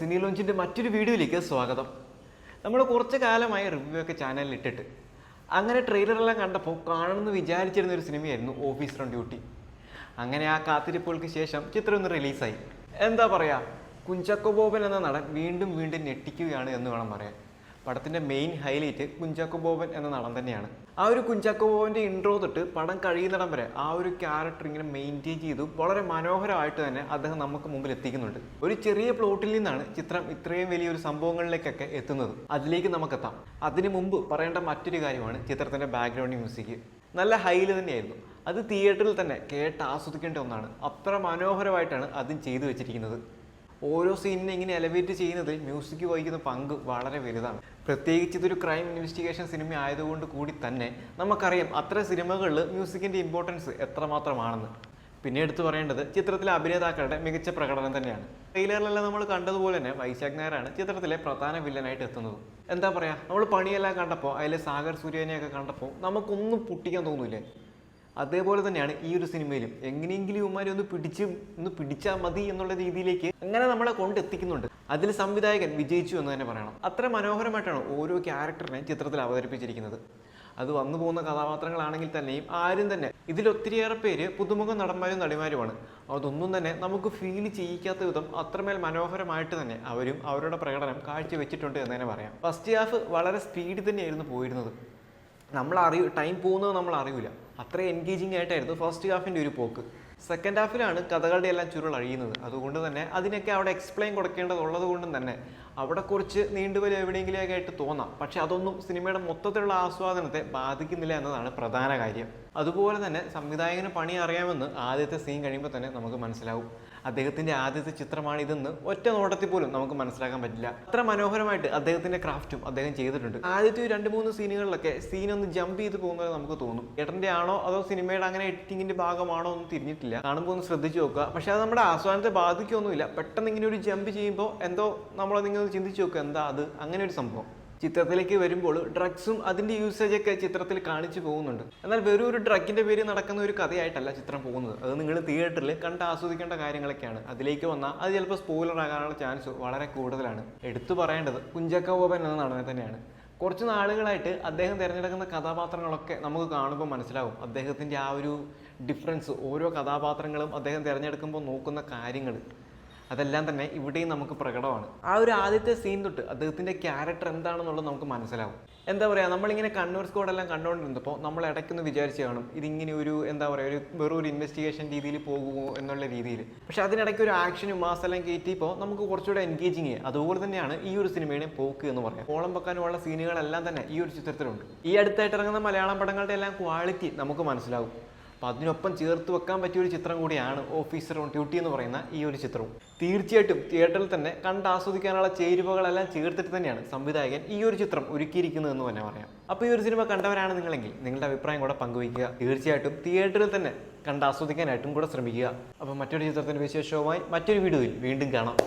സിനി ലോഞ്ചിൻ്റെ മറ്റൊരു വീഡിയോയിലേക്ക് സ്വാഗതം. നമ്മൾ കുറച്ച് കാലമായി റിവ്യൂ ഒക്കെ ചാനലിൽ ഇട്ടിട്ട് അങ്ങനെ ട്രെയിലറെല്ലാം കണ്ടപ്പോൾ കാണണമെന്ന് വിചാരിച്ചിരുന്ന ഒരു സിനിമയായിരുന്നു ഓഫീസർ ഓൺ ഡ്യൂട്ടി. അങ്ങനെ ആ കാത്തിരിപ്പുകൾക്ക് ശേഷം ചിത്രം ഒന്ന് റിലീസായി. എന്താ പറയുക, കുഞ്ചാക്കോ ബോബൻ എന്ന നടൻ വീണ്ടും വീണ്ടും ഞെട്ടിക്കുകയാണ് എന്ന് വേണം പറയാൻ. പടത്തിൻ്റെ മെയിൻ ഹൈലൈറ്റ് കുഞ്ചാക്കോ ബോബൻ എന്ന നടൻ തന്നെയാണ്. ആ ഒരു കുഞ്ചാക്കോ ബോബൻ്റെ ഇൻട്രോ തൊട്ട് പടം കഴിയുന്നിടം വരെ ആ ഒരു ക്യാരക്ടർ ഇങ്ങനെ മെയിൻറ്റെയിൻ ചെയ്തു വളരെ മനോഹരമായിട്ട് തന്നെ അദ്ദേഹം നമുക്ക് മുമ്പിൽ എത്തിക്കുന്നുണ്ട്. ഒരു ചെറിയ പ്ലോട്ടിൽ നിന്നാണ് ചിത്രം ഇത്രയും വലിയൊരു സംഭവങ്ങളിലേക്കൊക്കെ എത്തുന്നത്. അതിലേക്ക് നമുക്കെത്താം. അതിനു മുമ്പ് പറയേണ്ട മറ്റൊരു കാര്യമാണ് ചിത്രത്തിൻ്റെ ബാക്ക്ഗ്രൗണ്ട് മ്യൂസിക്. നല്ല ഹൈല് തന്നെയായിരുന്നു. അത് തിയേറ്ററിൽ തന്നെ കേട്ട് ആസ്വദിക്കേണ്ട ഒന്നാണ്. അത്ര മനോഹരമായിട്ടാണ് അതും ചെയ്തു വെച്ചിരിക്കുന്നത്. ഓരോ സീനിനെ ഇങ്ങനെ എലവേറ്റ് ചെയ്യുന്നതിൽ മ്യൂസിക് വഹിക്കുന്ന പങ്ക് വളരെ വലുതാണ്. പ്രത്യേകിച്ച് ഇതൊരു ക്രൈം ഇൻവെസ്റ്റിഗേഷൻ സിനിമ ആയതുകൊണ്ട് കൂടി തന്നെ നമുക്കറിയാം അത്തരം സിനിമകളിൽ മ്യൂസിക്കിൻ്റെ ഇമ്പോർട്ടൻസ് എത്രമാത്രമാണെന്ന്. പിന്നെ എടുത്തു പറയേണ്ടത് ചിത്രത്തിലെ അഭിനേതാക്കളുടെ മികച്ച പ്രകടനം തന്നെയാണ്. ട്രെയിലറിലെല്ലാം നമ്മൾ കണ്ടതുപോലെ തന്നെ വൈശാഖ് നായരാണ് ചിത്രത്തിലെ പ്രധാന വില്ലനായിട്ട് എത്തുന്നത്. എന്താ പറയുക, നമ്മൾ പണിയെല്ലാം കണ്ടപ്പോൾ അതിലെ സാഗർ സൂര്യനെയൊക്കെ കണ്ടപ്പോൾ നമുക്കൊന്നും പൊട്ടിക്കാൻ തോന്നൂലേ? അതേപോലെ തന്നെയാണ് ഈ ഒരു സിനിമയിലും. എങ്ങനെയെങ്കിലും ഇവന്മാരെ ഒന്ന് പിടിച്ചാൽ മതി എന്നുള്ള രീതിയിലേക്ക് അങ്ങനെ നമ്മളെ കൊണ്ടെത്തിക്കുന്നുണ്ട്. അതിൽ സംവിധായകൻ വിജയിച്ചു എന്ന് തന്നെ പറയണം. അത്ര മനോഹരമായിട്ടാണ് ഓരോ ക്യാരക്ടറിനെയും ചിത്രത്തിൽ അവതരിപ്പിച്ചിരിക്കുന്നത്. അത് വന്നു പോകുന്ന കഥാപാത്രങ്ങളാണെങ്കിൽ തന്നെയും ആരും തന്നെ ഇതിലൊത്തിരിയേറെ പേര് പുതുമുഖ നടന്മാരും നടിമാരുമാണ്. അതൊന്നും തന്നെ നമുക്ക് ഫീൽ ചെയ്യിക്കാത്ത വിധം അത്രമേൽ മനോഹരമായിട്ട് തന്നെ അവരും അവരുടെ പ്രകടനം കാഴ്ചവെച്ചിട്ടുണ്ട് എന്ന് തന്നെ പറയാം. ഫസ്റ്റ് ഹാഫ് വളരെ സ്പീഡിൽ തന്നെയായിരുന്നു പോയിരുന്നത്. ടൈം പോകുന്നത് നമ്മൾ അറിയില്ല. അത്ര എൻഗേജിങ് ആയിട്ടായിരുന്നു ഫസ്റ്റ് ഹാഫിൻ്റെ ഒരു പോക്ക്. സെക്കൻഡ് ഹാഫിലാണ് കഥകളുടെ എല്ലാം ചുരുൾ അഴിയുന്നത്. അതുകൊണ്ട് തന്നെ അതിനൊക്കെ അവിടെ എക്സ്പ്ലെയിൻ കൊടുക്കേണ്ടതുള്ളത് കൊണ്ടും തന്നെ അവിടെ കുറച്ച് നീണ്ടുവരും എവിടെയെങ്കിലുമൊക്കെ ആയിട്ട് തോന്നാം. പക്ഷെ അതൊന്നും സിനിമയുടെ മൊത്തത്തിലുള്ള ആസ്വാദനത്തെ ബാധിക്കുന്നില്ല എന്നതാണ് പ്രധാന കാര്യം. അതുപോലെ തന്നെ സംവിധായകന് പണി അറിയാമെന്ന് ആദ്യത്തെ സീൻ കഴിയുമ്പോൾ തന്നെ നമുക്ക് മനസ്സിലാവും. അദ്ദേഹത്തിൻ്റെ ആദ്യത്തെ ചിത്രമാണിതെന്ന് ഒറ്റ നോട്ടത്തിൽ പോലും നമുക്ക് മനസ്സിലാക്കാൻ പറ്റില്ല. അത്ര മനോഹരമായിട്ട് അദ്ദേഹത്തിൻ്റെ ക്രാഫ്റ്റും അദ്ദേഹം ചെയ്തിട്ടുണ്ട്. ആദ്യത്തെ 2-3 സീനുകളിലൊക്കെ സീനൊന്ന് ജമ്പ് ചെയ്ത് പോകുന്നത് നമുക്ക് തോന്നും. ഏട്ടൻ്റെ ആണോ അതോ സിനിമയുടെ അങ്ങനെ എഡിറ്റിങ്ങിൻ്റെ ഭാഗമാണോ ഒന്നും തിരിഞ്ഞിട്ടില്ല. കാണുമ്പോൾ ഒന്ന് ശ്രദ്ധിച്ച് നോക്കുക. പക്ഷെ അത് നമ്മുടെ ആസ്വാദനത്തെ ബാധിക്കുകയൊന്നുമില്ല. പെട്ടെന്ന് ഇങ്ങനെ ഒരു ജമ്പ് ചെയ്യുമ്പോൾ എന്തോ നമ്മളതിങ്ങനെ ചിന്തിച്ച് നോക്കുക, എന്താ അത് അങ്ങനെ ഒരു സംഭവം. ചിത്രത്തിലേക്ക് വരുമ്പോൾ ഡ്രഗ്സും അതിൻ്റെ യൂസേജൊക്കെ ചിത്രത്തിൽ കാണിച്ചു പോകുന്നുണ്ട്. എന്നാൽ വെറും ഒരു ഡ്രഗിൻ്റെ പേര് നടക്കുന്ന ഒരു കഥയായിട്ടല്ല ചിത്രം പോകുന്നത്. അത് നിങ്ങൾ തിയേറ്ററിൽ കണ്ട് ആസ്വദിക്കേണ്ട കാര്യങ്ങളൊക്കെയാണ്. അതിലേക്ക് വന്നാൽ അത് ചിലപ്പോൾ സ്പോയിലർ ആകാനുള്ള ചാൻസ് വളരെ കൂടുതലാണ്. എടുത്തു പറയേണ്ടത് കുഞ്ചാക്കോ ബോബൻ എന്ന നടനെ തന്നെയാണ്. കുറച്ച് നാളുകളായിട്ട് അദ്ദേഹം തിരഞ്ഞെടുക്കുന്ന കഥാപാത്രങ്ങളൊക്കെ നമുക്ക് കാണുമ്പോൾ മനസ്സിലാവും അദ്ദേഹത്തിൻ്റെ ആ ഒരു ഡിഫറൻസ്. ഓരോ കഥാപാത്രങ്ങളും അദ്ദേഹം തിരഞ്ഞെടുക്കുമ്പോൾ നോക്കുന്ന കാര്യങ്ങൾ അതെല്ലാം തന്നെ ഇവിടെയും നമുക്ക് പ്രകടമാണ്. ആ ഒരു ആദ്യത്തെ സീൻ തൊട്ട് അദ്ദേഹത്തിൻ്റെ ക്യാരക്ടർ എന്താണെന്നുള്ളത് നമുക്ക് മനസ്സിലാവും. എന്താ പറയുക, നമ്മളിങ്ങനെ കണ്ണൂർ സ്ക്വാഡെല്ലാം കണ്ടുകൊണ്ടിരുന്നപ്പോൾ നമ്മൾ ഇടയ്ക്കൊന്ന് വിചാരിച്ച് കാണും ഇതിങ്ങനെ ഒരു വെറും ഒരു ഇൻവെസ്റ്റിഗേഷൻ രീതിയിൽ പോകുമോ എന്നുള്ള രീതിയിൽ. പക്ഷെ അതിനിടയ്ക്ക് ഒരു ആക്ഷനും മാസെല്ലാം കയറ്റിയപ്പോൾ നമുക്ക് കുറച്ചുകൂടെ എൻഗേജിങ്. അതുപോലെ തന്നെയാണ് ഈ ഒരു സിനിമയുടെ പോക്ക് എന്ന് പറയാം. ഓളം വെക്കാനുള്ള സീനുകളെല്ലാം തന്നെ ഈ ഒരു ചിത്രത്തിലുണ്ട്. ഈ അടുത്തായിട്ട് ഇറങ്ങുന്ന മലയാളം പടങ്ങളുടെ എല്ലാം ക്വാളിറ്റി നമുക്ക് മനസ്സിലാവും. അപ്പോൾ അതിനൊപ്പം ചേർത്ത് വെക്കാൻ പറ്റിയൊരു ചിത്രം കൂടിയാണ് ഓഫീസർ ഓൺ ഡ്യൂട്ടി എന്ന് പറയുന്ന ഈ ഒരു ചിത്രവും. തീർച്ചയായിട്ടും തിയേറ്ററിൽ തന്നെ കണ്ട് ആസ്വദിക്കാനുള്ള ചേരുവകളെല്ലാം ചേർത്തിട്ട് തന്നെയാണ് സംവിധായകൻ ഈ ഒരു ചിത്രം ഒരുക്കിയിരിക്കുന്നതെന്ന് തന്നെ പറയാം. അപ്പോൾ ഈ ഒരു സിനിമ കണ്ടവരാണ് നിങ്ങളെങ്കിൽ നിങ്ങളുടെ അഭിപ്രായം കൂടെ പങ്കുവയ്ക്കുക. തീർച്ചയായിട്ടും തിയേറ്ററിൽ തന്നെ കണ്ട് ആസ്വദിക്കാനായിട്ടും കൂടെ ശ്രമിക്കുക. അപ്പോൾ മറ്റൊരു ചിത്രത്തിൻ്റെ വിശേഷവുമായി മറ്റൊരു വീഡിയോയിൽ വീണ്ടും കാണാം.